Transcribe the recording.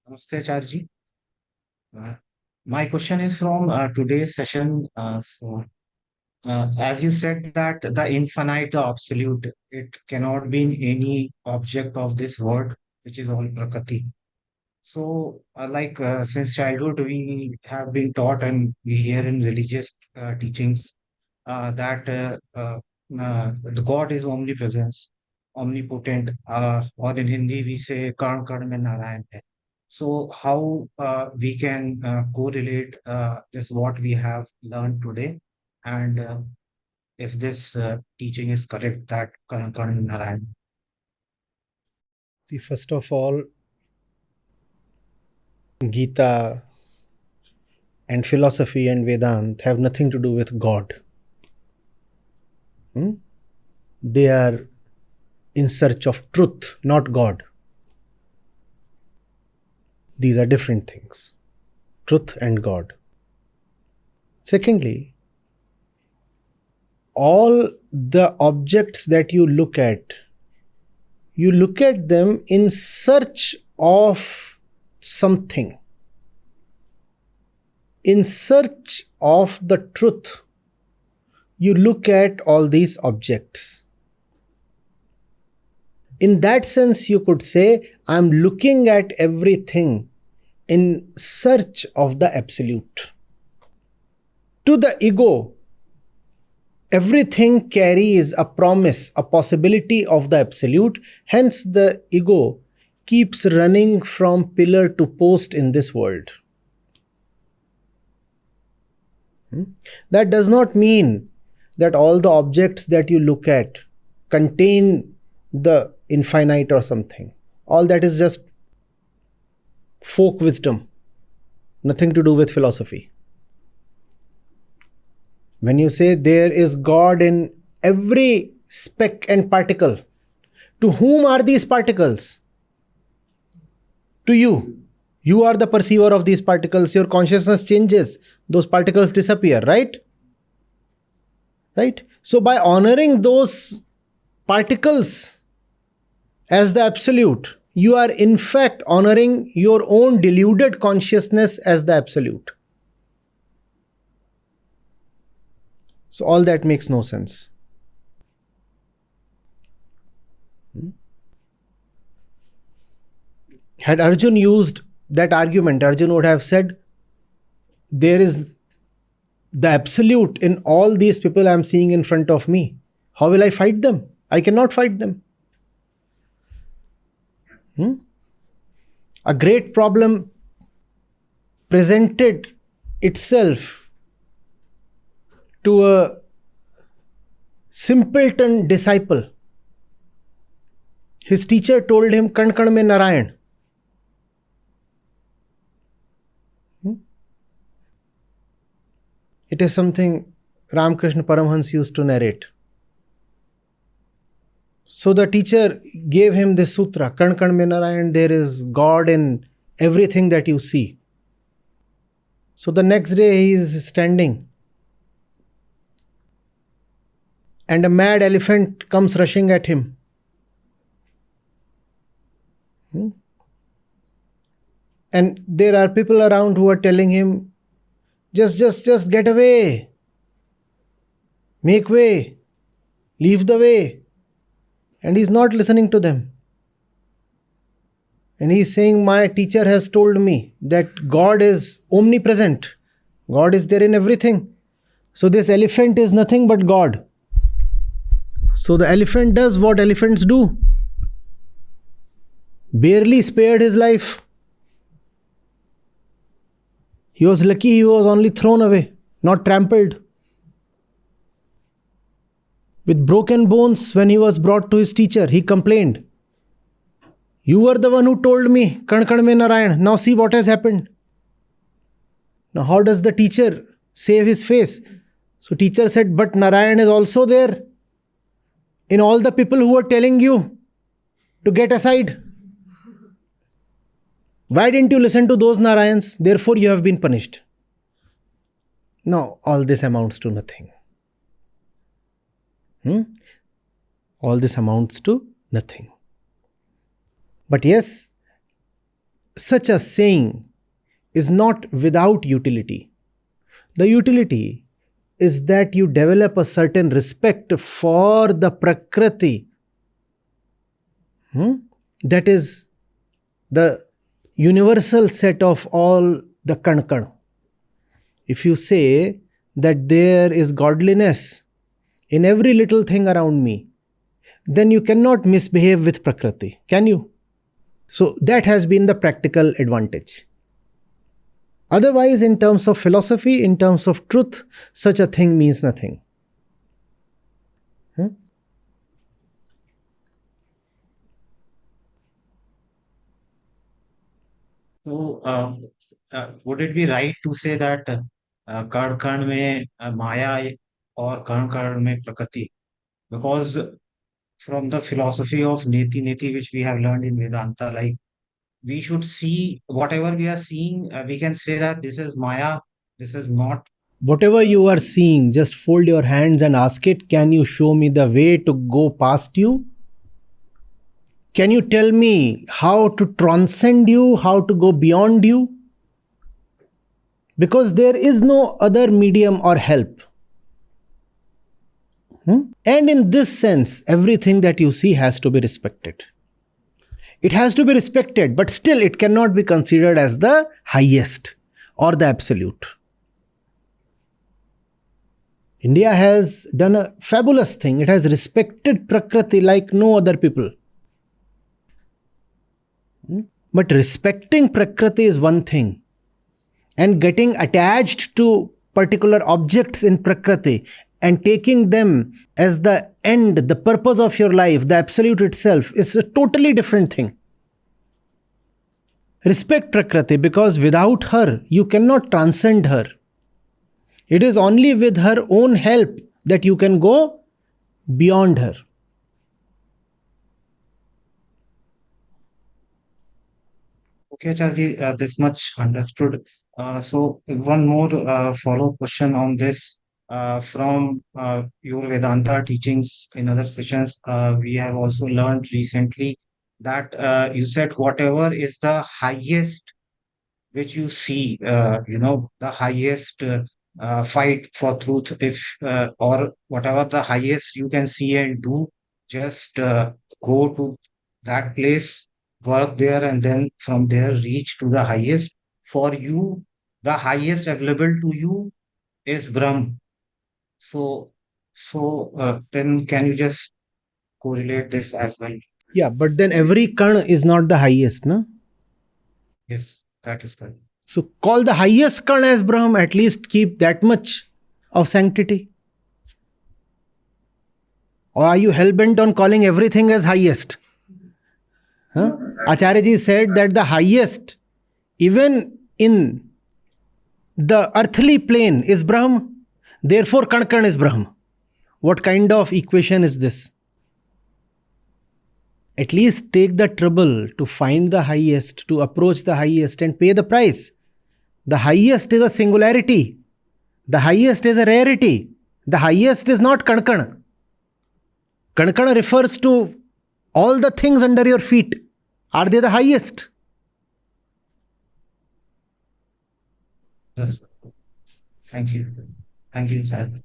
Namaste, Acharya. Uh, my question is from today's session. As you said that the infinite, the absolute, it cannot be in any object of this world, which is all Prakriti. So, since childhood, we have been taught and we hear in religious teachings that the God is omnipresence, omnipotent, or in Hindi we say Karn Karn mein Narayan hai. So, how we can correlate this what we have learned today, and if this teaching is correct that Karn Karn mein Narayan. See, first of all, Gita and philosophy and Vedanta have nothing to do with God. They are in search of truth, not God. These are different things, truth and God. Secondly, all the objects that you look at them in search of something, in search of the truth. You look at all these objects. In that sense, you could say, I'm looking at everything in search of the absolute. To the ego, everything carries a promise, a possibility of the absolute. Hence, the ego keeps running from pillar to post in this world. That does not mean that all the objects that you look at contain the infinite or something. All that is just folk wisdom, nothing to do with philosophy. When you say there is God in every speck and particle, to whom are these particles? To you. You are the perceiver of these particles. Your consciousness changes. Those particles disappear, right? Right? So by honoring those particles as the absolute, you are in fact honoring your own deluded consciousness as the absolute. So all that makes no sense. Had Arjun used that argument, Arjun would have said, there is the absolute in all these people I am seeing in front of me. How will I fight them? I cannot fight them. A great problem presented itself to a simpleton disciple. His teacher told him, Kan Kan mein Narayan. It is something Ramakrishna Paramhans used to narrate. So the teacher gave him this sutra, Kan Kan mein Narayan, there is God in everything that you see. So the next day he is standing and a mad elephant comes rushing at him. And there are people around who are telling him, just get away. Make way. Leave the way. And he's not listening to them. And he's saying, my teacher has told me that God is omnipresent. God is there in everything. So this elephant is nothing but God. So the elephant does what elephants do. Barely spared his life. He was lucky he was only thrown away, not trampled. With broken bones, when he was brought to his teacher, he complained, you were the one who told me, Kan Kan mein Narayan. Now see what has happened. Now how does the teacher save his face? So teacher said, but Narayan is also there in all the people who are telling you to get aside. Why didn't you listen to those Narayans? Therefore you have been punished. No, all this amounts to nothing. All this amounts to nothing. But yes, such a saying is not without utility. The utility is that you develop a certain respect for the Prakriti. That is the universal set of all the Kankan. If you say that there is godliness in every little thing around me, then you cannot misbehave with Prakriti, can you? So that has been the practical advantage. Otherwise, in terms of philosophy, in terms of truth, such a thing means nothing. So, would it be right to say that कण कण में माया और कण कण में प्रकृति? Because from the philosophy of neti neti, which we have learned in Vedanta, like we should see whatever we are seeing, we can say that this is Maya, this is not. Whatever you are seeing, just fold your hands and ask it, can you show me the way to go past you? Can you tell me how to transcend you, how to go beyond you? Because there is no other medium or help. And in this sense, everything that you see has to be respected. It has to be respected, but still it cannot be considered as the highest or the absolute. India has done a fabulous thing. It has respected Prakriti like no other people. But respecting Prakriti is one thing, and getting attached to particular objects in Prakriti and taking them as the end, the purpose of your life, the absolute itself, is a totally different thing. Respect Prakriti, because without her, you cannot transcend her. It is only with her own help that you can go beyond her. Okay, Acharya, this much understood. So one more follow-up question on this. From your Vedanta teachings in other sessions, we have also learned recently that you said whatever is the highest which you see, the highest fight for truth, if or whatever the highest you can see and do, just go to that place, work there, and then from there reach to the highest. For you, the highest available to you is Brahm. So, then can you just correlate this as well? Yeah, but then every Kan is not the highest, no? Yes, that is correct. So call the highest Kan as Brahm, at least keep that much of sanctity. Or are you hell bent on calling everything as highest? Huh? Acharya ji said that the highest, even in the earthly plane, is Brahm. Therefore, Kan Kan is Brahm. What kind of equation is this? At least take the trouble to find the highest, to approach the highest and pay the price. The highest is a singularity. The highest is a rarity. The highest is not Kankan. Kankan refers to all the things under your feet. Are they the highest? Yes. Thank you. Thank you, Sahib.